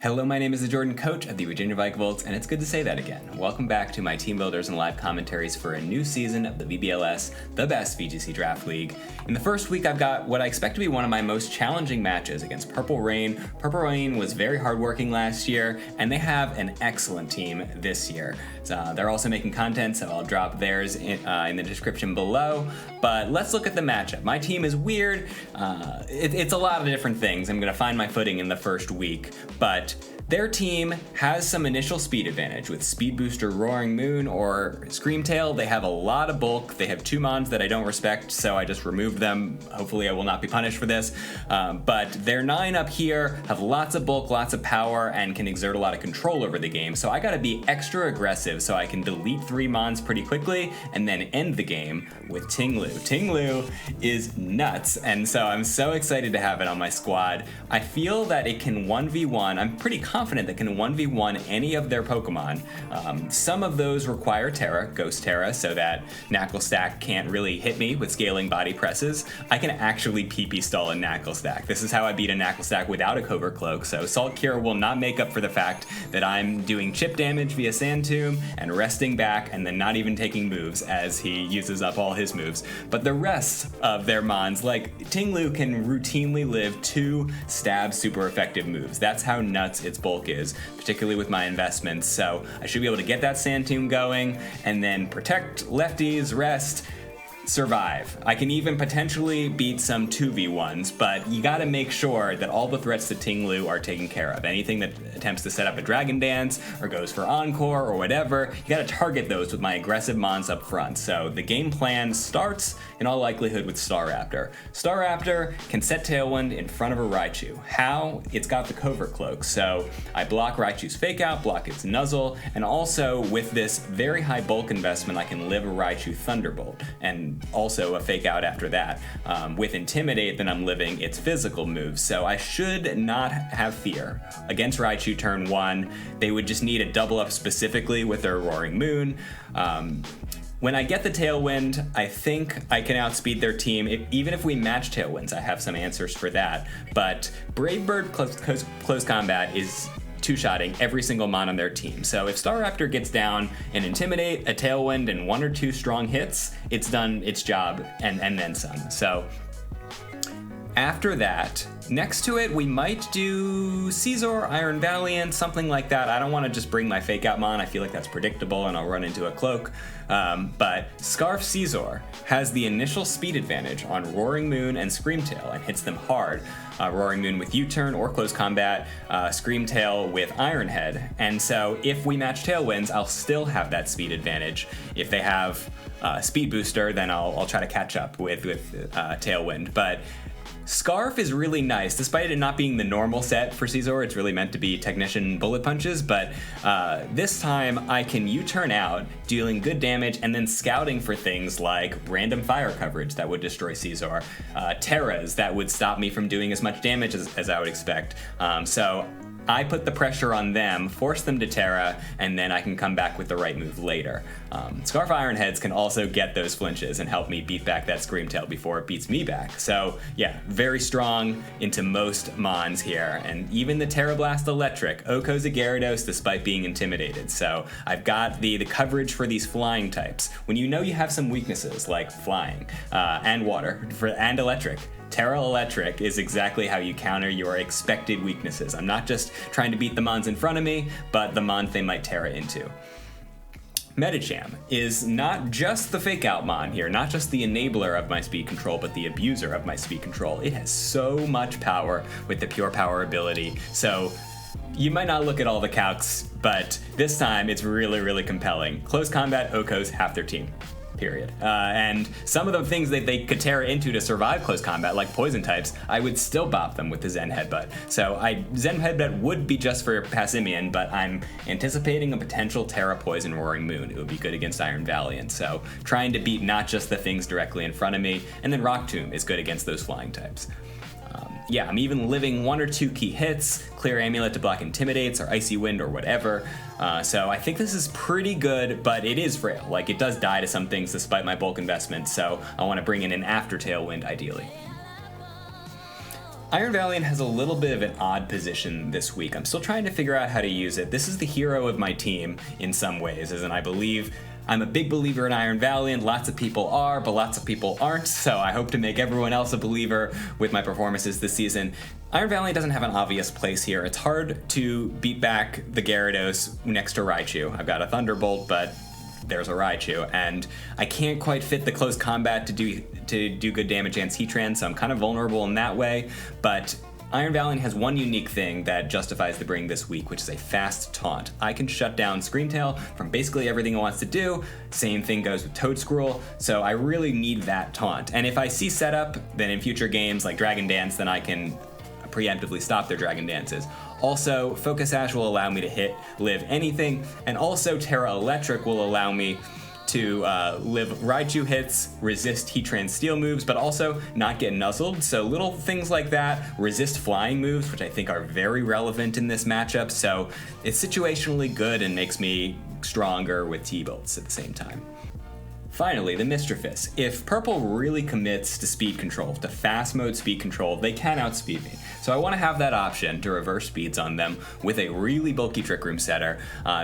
Hello, my name is the Jordan Coach of the Virginia Vikings, and it's good to say that again. Welcome back to my team builders and live commentaries for a new season of the VBL-S, the best VGC draft league. In the first week, I've got what I expect to be one of my most challenging matches against PurpleReign. PurpleReign was very hardworking last year, and they have an excellent team this year. They're also making content, so I'll drop theirs in the description below. But let's look at the matchup. My team is weird. It's a lot of different things. I'm going to find my footing in the first week, but their team has some initial speed advantage with Speed Booster Roaring Moon or Screamtail. They have a lot of bulk. They have two mons that I don't respect, so I just removed them. Hopefully I will not be punished for this. But their 9 up here have lots of bulk, lots of power, and can exert a lot of control over the game. So I gotta be extra aggressive so I can delete 3 mons pretty quickly and then end the game with Ting-Lu. Ting-Lu is nuts, and so I'm so excited to have it on my squad. I feel that it can 1v1. I'm pretty confident that can 1v1 any of their Pokemon. Some of those require Terra, Ghost Terra, so that Knacklestack can't really hit me with scaling body presses. I can actually PP stall a Knacklestack. This is how I beat a Knacklestack without a Covert Cloak, so Salt Cure will not make up for the fact that I'm doing chip damage via Sand Tomb and resting back and then not even taking moves as he uses up all his moves. But the rest of their mons, like Ting-Lu, can routinely live 2 stab super effective moves. That's how nuts its bulk is, particularly with my investments. So I should be able to get that Sand Tomb going and then protect lefties, rest, survive. I can even potentially beat some 2v1s, but you gotta make sure that all the threats to Ting-Lu are taken care of. Anything that attempts to set up a Dragon Dance or goes for Encore or whatever, you gotta target those with my aggressive mons up front. So the game plan starts in all likelihood with Staraptor. Staraptor can set Tailwind in front of a Raichu. How? It's got the Covert Cloak, so I block Raichu's Fake Out, block its Nuzzle, and also with this very high bulk investment I can live a Raichu Thunderbolt, and also a Fake Out after that. With Intimidate, then I'm living its physical moves, so I should not have fear. Against Raichu turn 1, they would just need a double up specifically with their Roaring Moon. When I get the Tailwind, I think I can outspeed their team. Even if we match Tailwinds, I have some answers for that. But Brave Bird close combat is two-shotting every single mon on their team. So if Staraptor gets down and Intimidate, a Tailwind, and 1 or 2 strong hits, it's done its job and then some. So after that, next to it, we might do Scizor, Iron Valiant, something like that. I don't want to just bring my Fake Out mon. I feel like that's predictable and I'll run into a Cloak. But Scarf Scizor has the initial speed advantage on Roaring Moon and Screamtail and hits them hard. Roaring Moon with U-turn or close combat, Screamtail with Iron Head. And so if we match Tailwinds, I'll still have that speed advantage. If they have Speed Booster, then I'll try to catch up with Tailwind. But Scarf is really nice, despite it not being the normal set for Scizor. It's really meant to be Technician Bullet Punches, but this time I can U-turn out, dealing good damage, and then scouting for things like random fire coverage that would destroy Scizor, Terras that would stop me from doing as much damage as I would expect. So I put the pressure on them, force them to Terra, and then I can come back with the right move later. Scarf Ironheads can also get those flinches and help me beat back that Screamtail before it beats me back. So yeah, very strong into most mons here, and even the Terra Blast Electric, Oko's a Gyarados despite being intimidated. So I've got the coverage for these flying types. When you know you have some weaknesses like flying and water and electric, Terra Electric is exactly how you counter your expected weaknesses. I'm not just trying to beat the mons in front of me, but the mons they might Terra into. Medicham is not just the Fake Out mon here, not just the enabler of my speed control, but the abuser of my speed control. It has so much power with the Pure Power ability, so you might not look at all the calcs, but this time it's really, really compelling. Close combat, Oko's half their team. Period. And some of the things that they could Terra into to survive close combat, like poison types, I would still bop them with the Zen Headbutt. So Zen Headbutt would be just for Passimian, but I'm anticipating a potential Terra Poison Roaring Moon. It would be good against Iron Valiant. So trying to beat not just the things directly in front of me, and then Rock Tomb is good against those flying types. Yeah, I'm even living 1 or 2 key hits, Clear Amulet to block Intimidates or Icy Wind or whatever. So I think this is pretty good, but it is frail. Like, it does die to some things despite my bulk investment, so I want to bring in an after Tailwind ideally. Iron Valiant has a little bit of an odd position this week. I'm still trying to figure out how to use it. This is the hero of my team in some ways, as in I believe I'm a big believer in Iron Valiant. Lots of people are, but lots of people aren't, so I hope to make everyone else a believer with my performances this season. Iron Valiant doesn't have an obvious place here. It's hard to beat back the Gyarados next to Raichu. I've got a Thunderbolt, but there's a Raichu, and I can't quite fit the close combat to do good damage against Heatran, so I'm kind of vulnerable in that way, but Iron Valiant has one unique thing that justifies the bring this week, which is a fast taunt. I can shut down Screamtail from basically everything it wants to do. Same thing goes with Toedscruel, so I really need that taunt. And if I see setup, then in future games like Dragon Dance, then I can preemptively stop their Dragon Dances. Also, Focus Sash will allow me to live anything, and also Terra Electric will allow me to live Raichu hits, resist Heatran's steel moves, but also not get nuzzled. So little things like that, resist flying moves, which I think are very relevant in this matchup. So it's situationally good and makes me stronger with T-Bolts at the same time. Finally, the Mischievous. If Purple really commits to speed control, to fast mode speed control, they can outspeed me. So I want to have that option to reverse speeds on them with a really bulky Trick Room setter.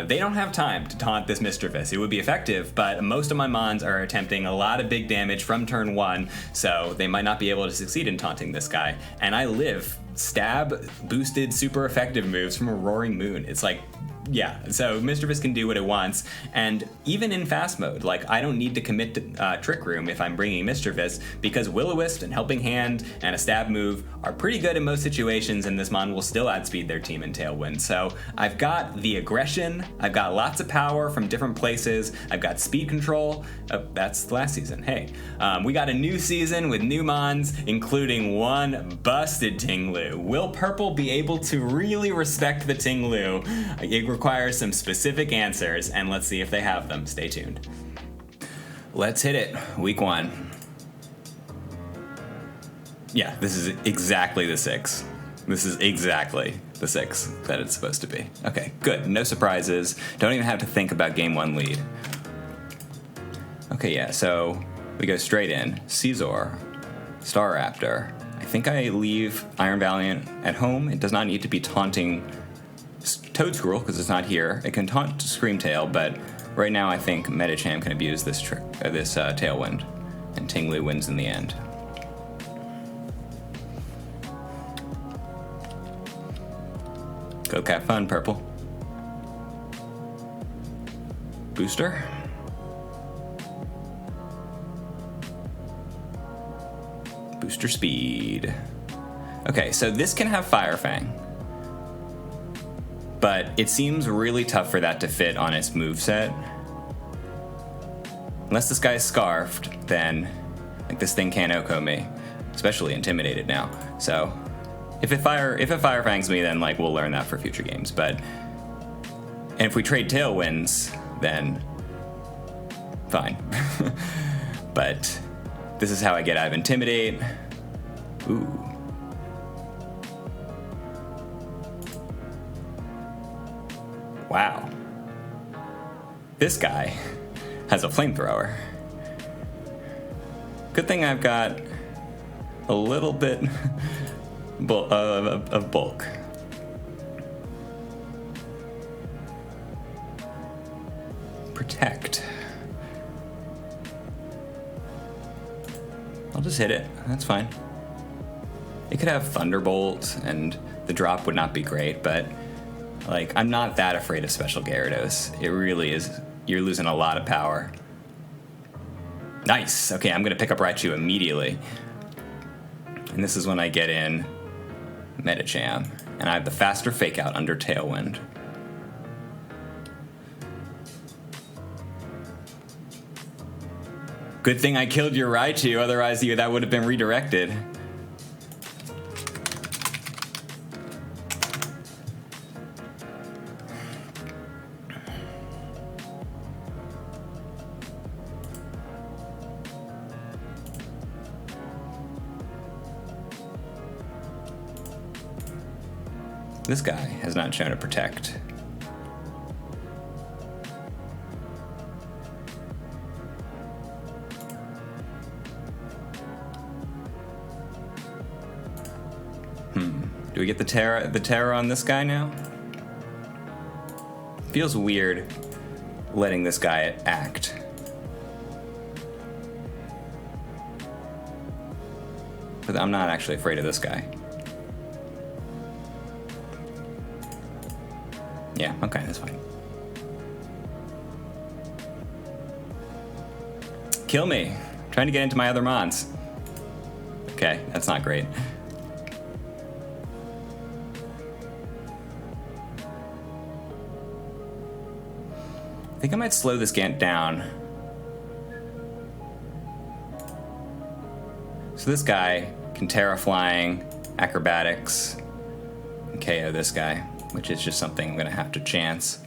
They don't have time to taunt this Mischievous. It would be effective, but most of my Mons are attempting a lot of big damage from turn 1, so they might not be able to succeed in taunting this guy. And I live stab boosted super effective moves from a Roaring Moon. It's like, yeah, so Mischievous can do what it wants, and even in fast mode, like, I don't need to commit to Trick Room if I'm bringing Mischievous, because Will-O-Wisp and Helping Hand and a stab move are pretty good in most situations, and this Mon will still outspeed their team in Tailwind. So I've got the aggression, I've got lots of power from different places, I've got speed control. That's last season, hey. We got a new season with new Mons, including one busted Ting-Lu. Will Purple be able to really respect the Ting-Lu? It requires some specific answers, and let's see if they have them. Stay tuned. Let's hit it. Week 1. Yeah, this is exactly the 6. This is exactly the 6 that it's supposed to be. Okay, good. No surprises. Don't even have to think about game 1 lead. Okay, yeah, so we go straight in. Caesar, Staraptor. I think I leave Iron Valiant at home. It does not need to be taunting Toedscruel because it's not here. It can taunt Screamtail, but right now I think Medicham can abuse this Tailwind, and Ting-Lu wins in the end. Go have fun, Purple. Booster. Booster speed. Okay, so this can have Fire Fang, but it seems really tough for that to fit on its moveset. Unless this guy's Scarfed, then like this thing can't OHKO me, especially Intimidated now. So if it Fire Fangs me, then like we'll learn that for future games. And if we trade Tailwinds, then fine. But this is how I get out of Intimidate. Ooh. Wow. This guy has a Flamethrower. Good thing I've got a little bit of bulk. Protect. I'll just hit it. That's fine. It could have Thunderbolt, and the drop would not be great, but like, I'm not that afraid of Special Gyarados. It really is. You're losing a lot of power. Nice. Okay, I'm going to pick up Raichu immediately. And this is when I get in Medicham. And I have the faster Fake Out under Tailwind. Good thing I killed your Raichu, otherwise that would have been redirected. This guy has not shown a Protect. Do we get the terror on this guy now? Feels weird letting this guy act. But I'm not actually afraid of this guy. Yeah, okay, that's fine. Kill me. I'm trying to get into my other mons. Okay, that's not great. I think I might slow this Gant down. So this guy can Terra Flying, Acrobatics, and KO this guy, which is just something I'm going to have to chance.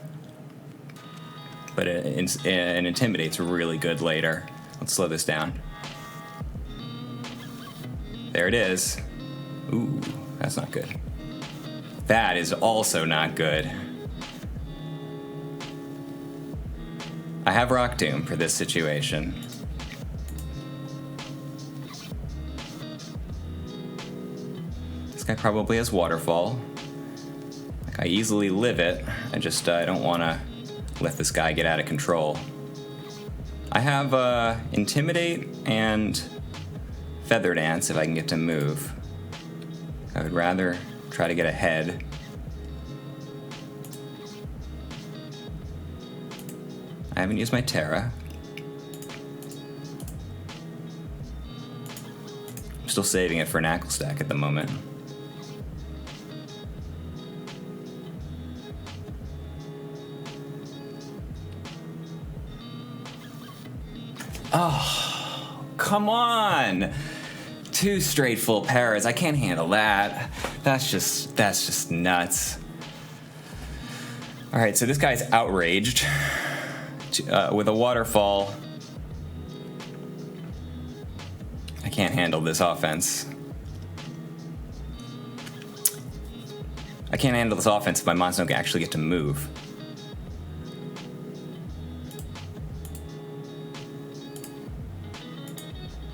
But it Intimidate's really good later. Let's slow this down. There it is. Ooh, that's not good. That is also not good. I have Rock Tomb for this situation. This guy probably has Waterfall. Like, I easily live it. I just don't want to let this guy get out of control. I have Intimidate and Feather Dance if I can get to move. I would rather try to get ahead. I haven't used my Terra. I'm still saving it for an Ackle Stack at the moment. Oh, come on! 2 straight full paras. I can't handle that. That's just nuts. All right, so this guy's outraged. With a Waterfall, I can't handle this offense. I can't handle this offense if my mons don't actually get to move.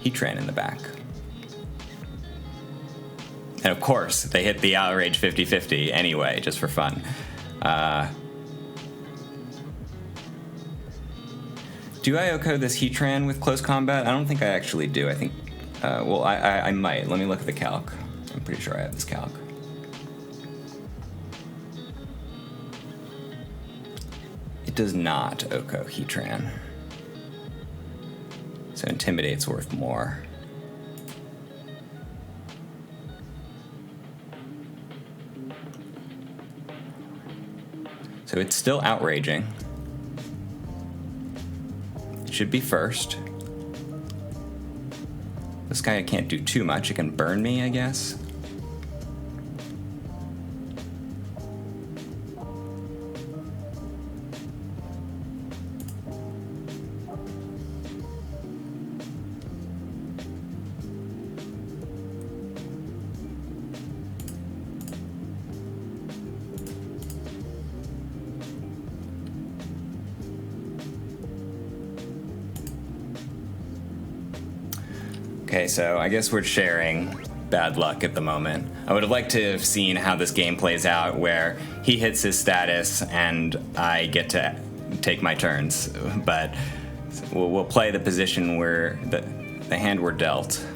Heatran in the back. And of course, they hit the outrage 50-50 anyway, just for fun. Do I OHKO this Heatran with close combat? I don't think I actually do. I think, well, I might. Let me look at the calc. I'm pretty sure I have this calc. It does not OHKO Heatran. So Intimidate's worth more. So it's still outraging. Should be first. This guy can't do too much. It can burn me, I guess. Okay, so I guess we're sharing bad luck at the moment. I would have liked to have seen how this game plays out, where he hits his status and I get to take my turns. But we'll play the position where the hand we're dealt. So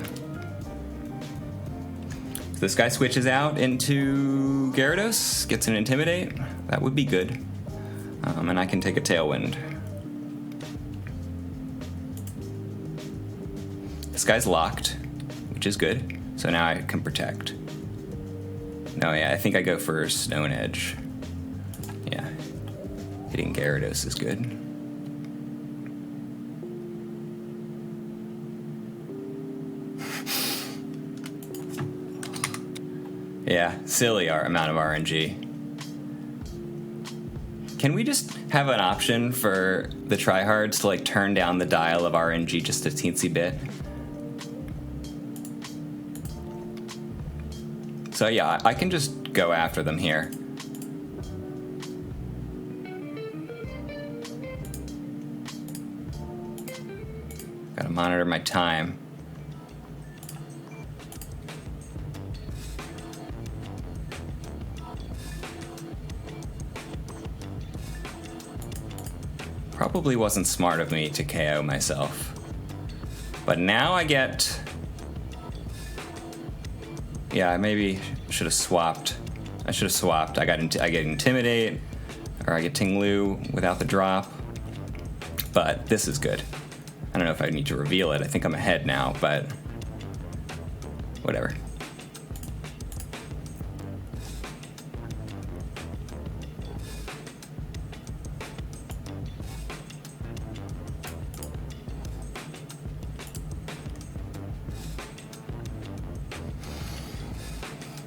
this guy switches out into Gyarados, gets an Intimidate. That would be good. And I can take a Tailwind. This guy's locked, which is good. So now I can protect. No, yeah, I think I go for Stone Edge. Yeah, hitting Gyarados is good. Yeah, silly amount of RNG. Can we just have an option for the tryhards to like turn down the dial of RNG just a teensy bit? So yeah, I can just go after them here. Gotta monitor my time. Probably wasn't smart of me to KO myself. But now I get... Yeah, I maybe should have swapped. I should have swapped. I get Intimidate, or I get Ting Lu without the drop. But this is good. I don't know if I need to reveal it. I think I'm ahead now, but whatever.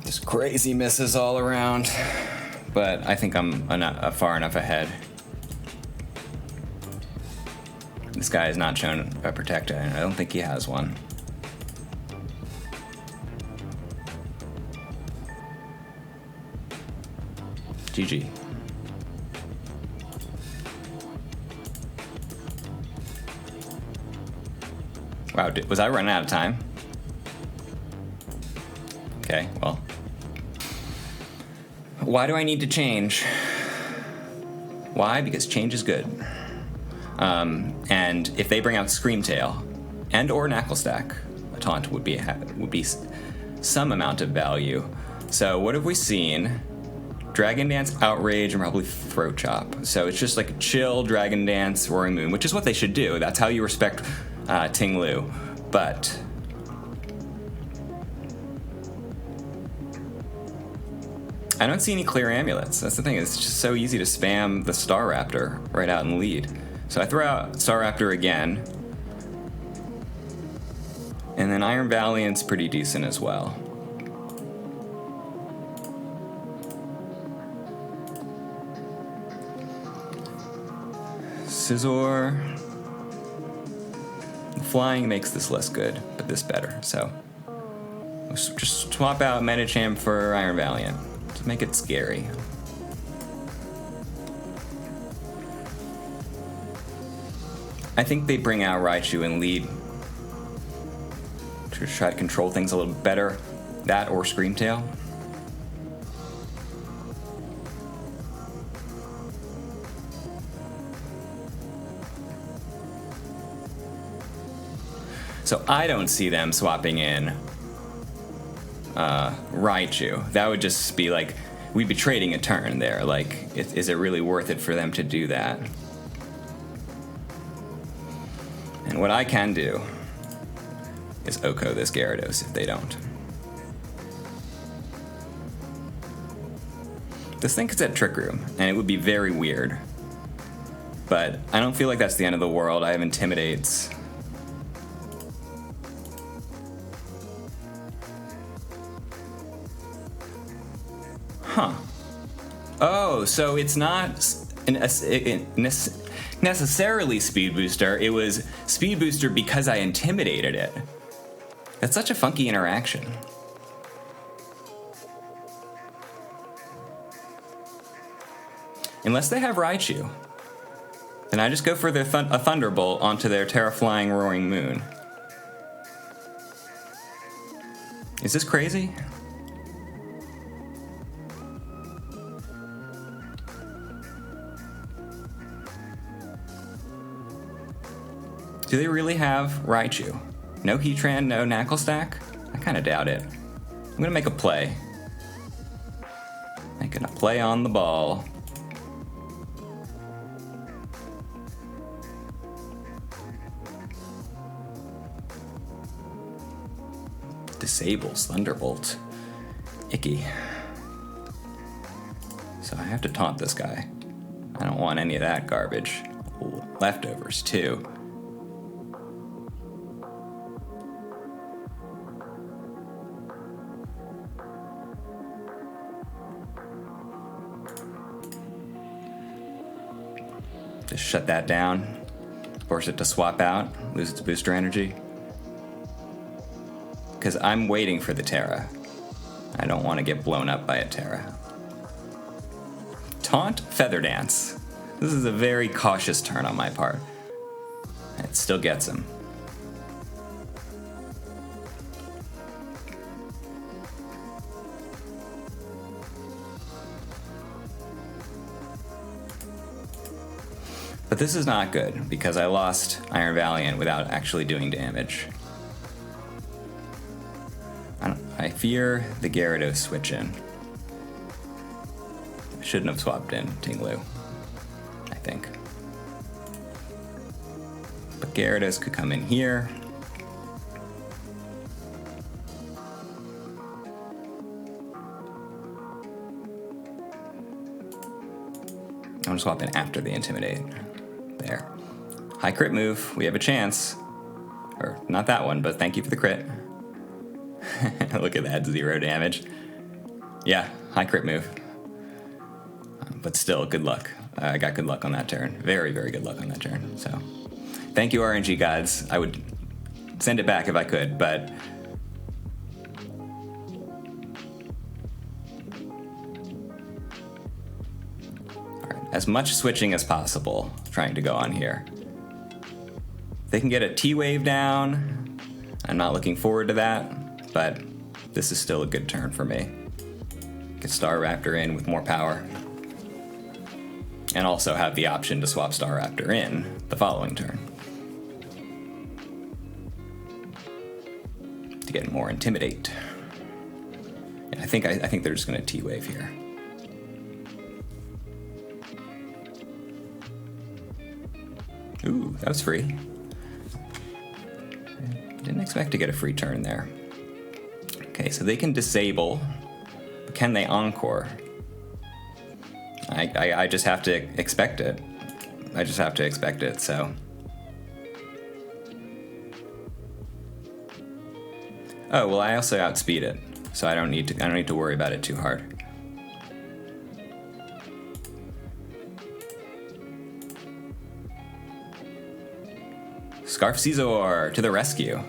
Just crazy misses all around, but I think I'm far enough ahead. This guy has not shown a Protector, and I don't think he has one. GG. Wow, was I running out of time? Okay, well. Why do I need to change? Why? Because change is good. And if they bring out Screamtail and or Knucklestack, a taunt would be some amount of value. So what have we seen? Dragon Dance, Outrage, and probably Throat Chop. So it's just like a chill Dragon Dance, Roaring Moon, which is what they should do. That's how you respect Ting Lu. But I don't see any clear amulets. That's the thing. It's just so easy to spam the Star Raptor right out in lead. So I throw out Star Raptor again. And then Iron Valiant's pretty decent as well. Scizor. Flying makes this less good, but this better. So let's just swap out Medicham for Iron Valiant to make it scary. I think they bring out Raichu and lead to try to control things a little better. That or Screamtail. So I don't see them swapping in Raichu. That would just be like, we'd be trading a turn there. Like, is it really worth it for them to do that? And what I can do is Oko this Gyarados if they don't. This thing is at Trick Room, and it would be very weird. But I don't feel like that's the end of the world. I have Intimidates. Huh. Oh, so it's not necessarily Speed Booster. It was Speed Booster because I intimidated it. That's such a funky interaction. Unless they have Raichu, then I just go for their a Thunderbolt onto their Terraflying Roaring Moon. Is this crazy? Do they really have Raichu? No Heatran, no Knucklestack? I kind of doubt it. I'm gonna make a play. Making a play on the ball. Disables Thunderbolt. Icky. So I have to taunt this guy. I don't want any of that garbage. Ooh, leftovers too. Just shut that down, force it to swap out, lose its booster energy. Because I'm waiting for the Terra. I don't want to get blown up by a Terra. Taunt, Feather Dance. This is a very cautious turn on my part. It still gets him. But this is not good, because I lost Iron Valiant without actually doing damage. I fear the Gyarados switch in. I shouldn't have swapped in Tinglu, I think. But Gyarados could come in here. I'm gonna swap in after the Intimidate. There. High crit move, we have a chance. Or, not that one, but thank you for the crit. Look at that, 0 damage. Yeah, high crit move. But still, good luck. I got good luck on that turn. Very, very good luck on that turn, so. Thank you, RNG gods. I would send it back if I could, but... Alright, as much switching as possible, trying to go on here. They can get a T-Wave down. I'm not looking forward to that. But this is still a good turn for me. Get Staraptor in with more power. And also have the option to swap Staraptor in the following turn. To get more Intimidate. Yeah, I think they're just gonna T-Wave here. Ooh, that was free. Didn't expect to get a free turn there. Okay, so they can disable, but can they encore? I just have to expect it. I just have to expect it, so. Oh, well, I also outspeed it, so I don't need to worry about it too hard. Scarf Caesar to the rescue.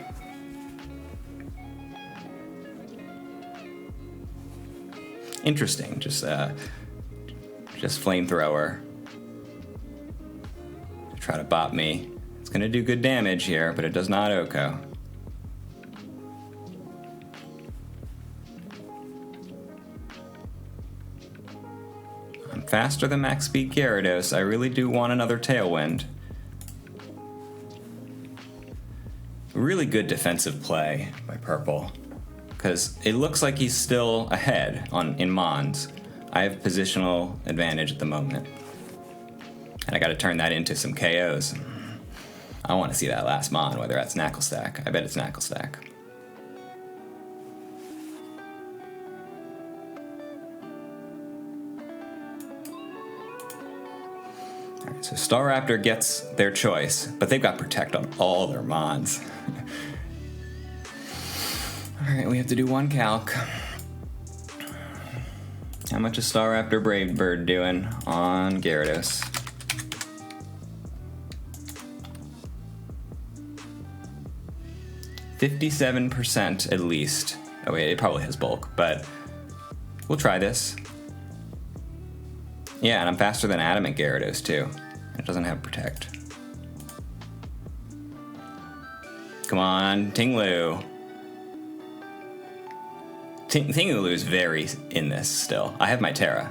Interesting, just flamethrower. Try to bop me. It's gonna do good damage here, but it does not OHKO. I'm faster than max speed Gyarados. I really do want another Tailwind. Really good defensive play by Purple. Because it looks like he's still ahead in Mons. I have positional advantage at the moment. And I gotta turn that into some KOs. I want to see that last Mon, whether that's Knuckle Stack. I bet it's Knuckle Stack. Alright, so Staraptor gets their choice, but they've got Protect on all their Mons. Alright, we have to do one calc. How much is Staraptor Brave Bird doing on Gyarados? %57% at least. Oh wait, it probably has bulk, but we'll try this. Yeah, and I'm faster than Adamant Gyarados too. It doesn't have Protect. Come on, Tinglu. Tinglu is very in this still. I have my Terra.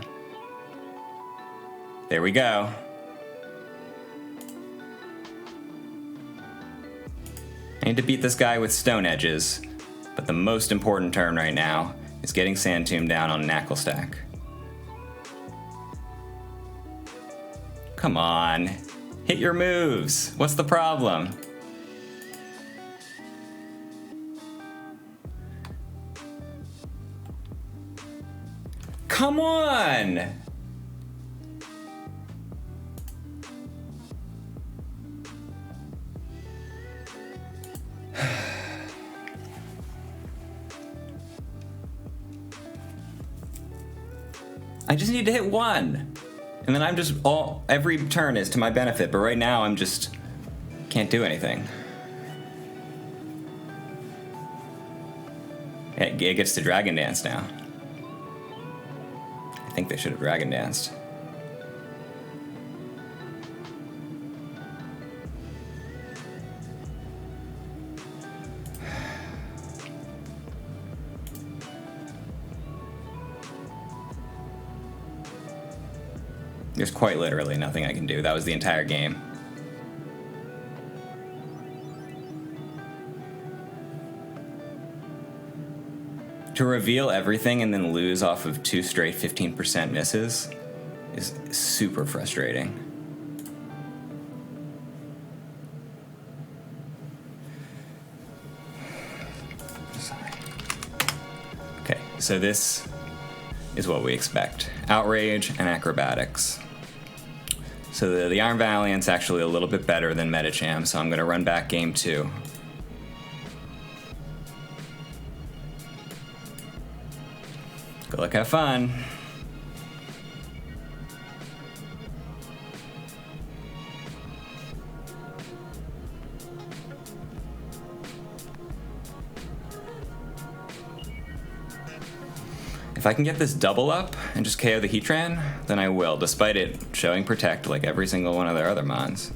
There we go. I need to beat this guy with Stone Edges, but the most important turn right now is getting Sand Tomb down on Knuckle Stack. Come on, hit your moves. What's the problem? Come on! I just need to hit one. And then I'm just every turn is to my benefit, but right now I'm just can't do anything. It gets to Dragon Dance now. I think they should have Dragon Danced. There's quite literally nothing I can do. That was the entire game. To reveal everything and then lose off of 2 straight 15% misses is super frustrating. Okay, so this is what we expect. Outrage and acrobatics. So the Iron Valiant's actually a little bit better than Metacham, so I'm going to run back game 2. Good luck, have fun. If I can get this double up and just KO the Heatran, then I will, despite it showing Protect like every single one of their other mons.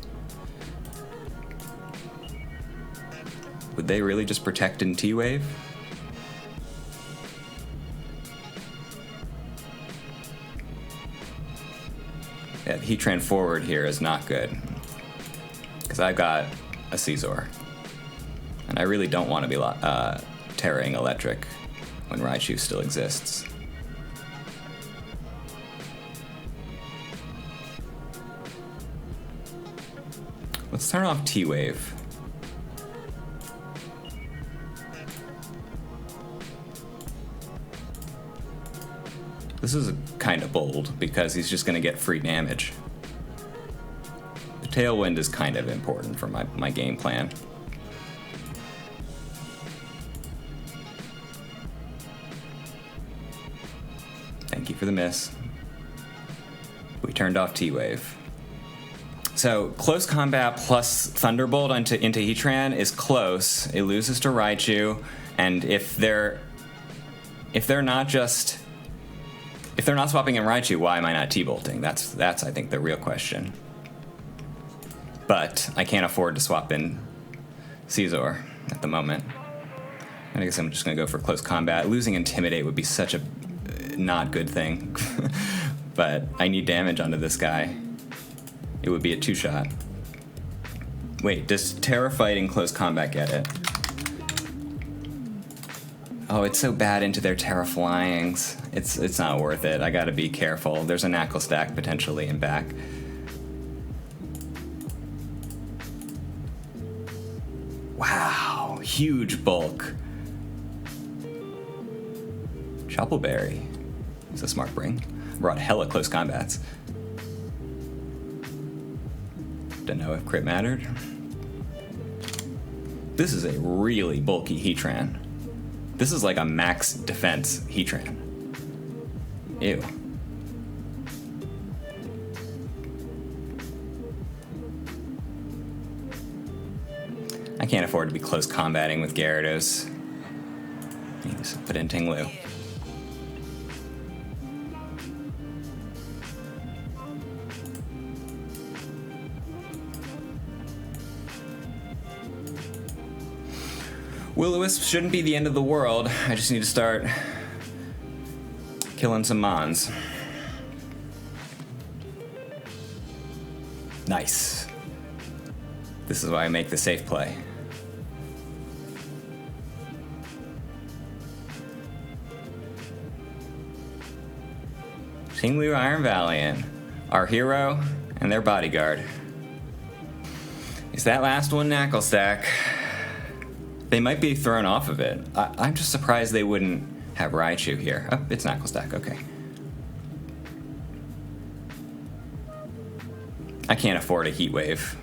Would they really just Protect in T-Wave? Yeah, the Heatran forward here is not good, because I've got a Scizor, and I really don't want to be Terraing Electric when Raichu still exists. Let's turn off T-Wave. This is kind of bold because he's just going to get free damage. The Tailwind is kind of important for my game plan. Thank you for the miss. We turned off T-Wave. So close combat plus Thunderbolt into Heatran is close. It loses to Raichu, and if they're not swapping in Raichu, why am I not T-bolting? That's I think the real question. But I can't afford to swap in Scizor at the moment. I guess I'm just gonna go for close combat. Losing Intimidate would be such a not good thing, but I need damage onto this guy. It would be a 2-shot. Wait, does Terra fighting close combat get it? Oh, it's so bad into their Terra Flyings. It's not worth it. I gotta be careful. There's a Knuckle Stack potentially in back. Wow, huge bulk. Choppleberry. It's a smart bring. Brought hella close combats. Didn't know if crit mattered. This is a really bulky Heatran. This is like a max defense Heatran. Ew. I can't afford to be close combating with Gyarados. Just put in Tinglu. Will-O-Wisp shouldn't be the end of the world. I just need to start killing some mons. Nice. This is why I make the safe play. Tinglu Iron Valiant, our hero and their bodyguard. Is that last one Knuckle Stack? They might be thrown off of it. I'm just surprised they wouldn't have Raichu here. Oh, it's Knuckle Stack, okay. I can't afford a Heat Wave.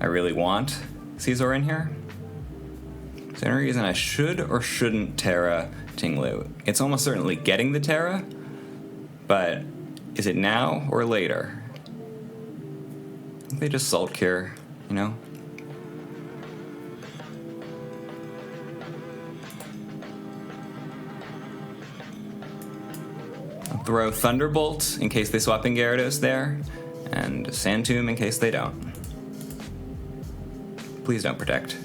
I really want Scizor in here. Is there any reason I should or shouldn't Terra Tinglu? It's almost certainly getting the Terra, but is it now or later? I think they just Salt Cure, you know? Throw Thunderbolt in case they swap in Gyarados there, and Sand Tomb in case they don't. Please don't Protect.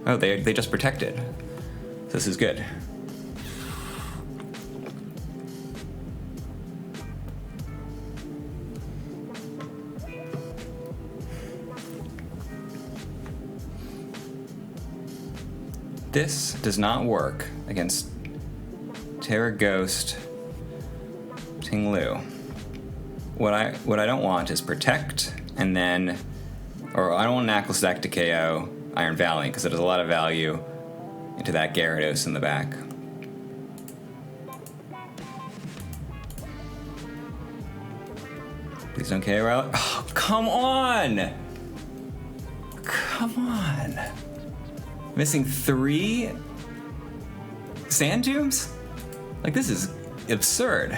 Oh, they just protected. This is good. this does not work against Terra Ghost Ting Lu, what I don't want is protect and then, or I don't want Knuckle Stack to KO Iron Valiant because it has a lot of value into that Gyarados in the back. Please don't KO out. Oh, come on! Come on! Missing 3 Sand Dunes? Like, this is absurd.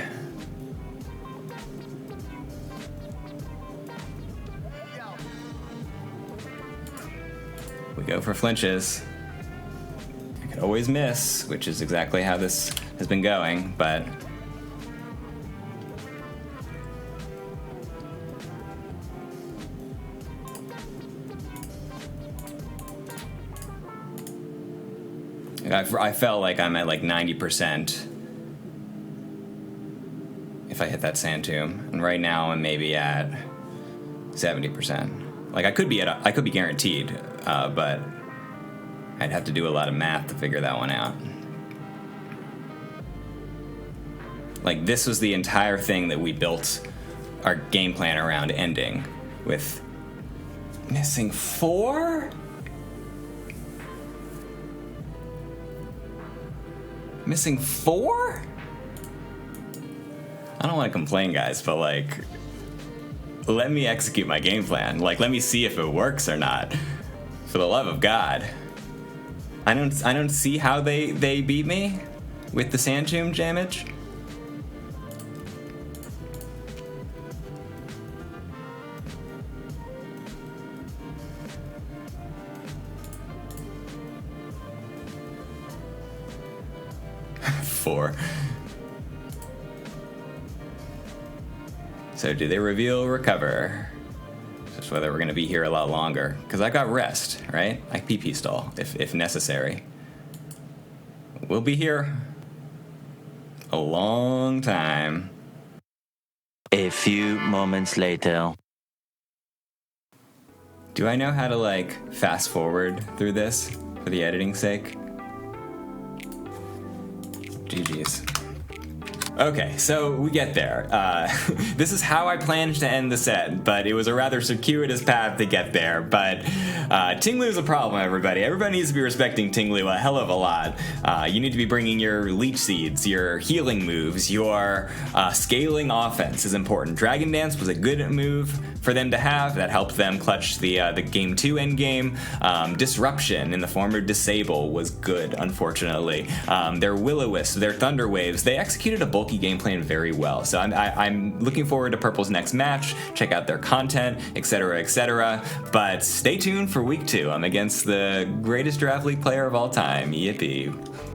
We go for flinches. I could always miss, which is exactly how this has been going, but I felt like I'm at like 90% if I hit that Sand Tomb, and right now I'm maybe at 70%. Like I could be guaranteed, but I'd have to do a lot of math to figure that one out. Like this was the entire thing that we built our game plan around ending with missing 4? Missing 4? I don't want to complain, guys, but like, let me execute my game plan. Like, let me see if it works or not. For the love of God. I don't see how they beat me with the Sand Tomb damage. So do they reveal recover? Just whether we're gonna be here a lot longer. Because I got rest, right? I PP stall if necessary. We'll be here a long time. A few moments later. Do I know how to like fast forward through this for the editing's sake? GG's. Okay, so we get there. This is how I planned to end the set, but it was a rather circuitous path to get there. But Ting Lu is a problem, everybody. Everybody needs to be respecting Ting Lu a hell of a lot. You need to be bringing your leech seeds, your healing moves, your scaling offense is important. Dragon Dance was a good move for them to have. That helped them clutch the Game 2 endgame. Disruption in the form of Disable was good, unfortunately. Their Will-O-Wisp, their Thunder Waves, they executed a bulky game plan very well. So I'm looking forward to Purple's next match, check out their content, etc., etc. But stay tuned for week 2. I'm against the greatest draft league player of all time. Yippee.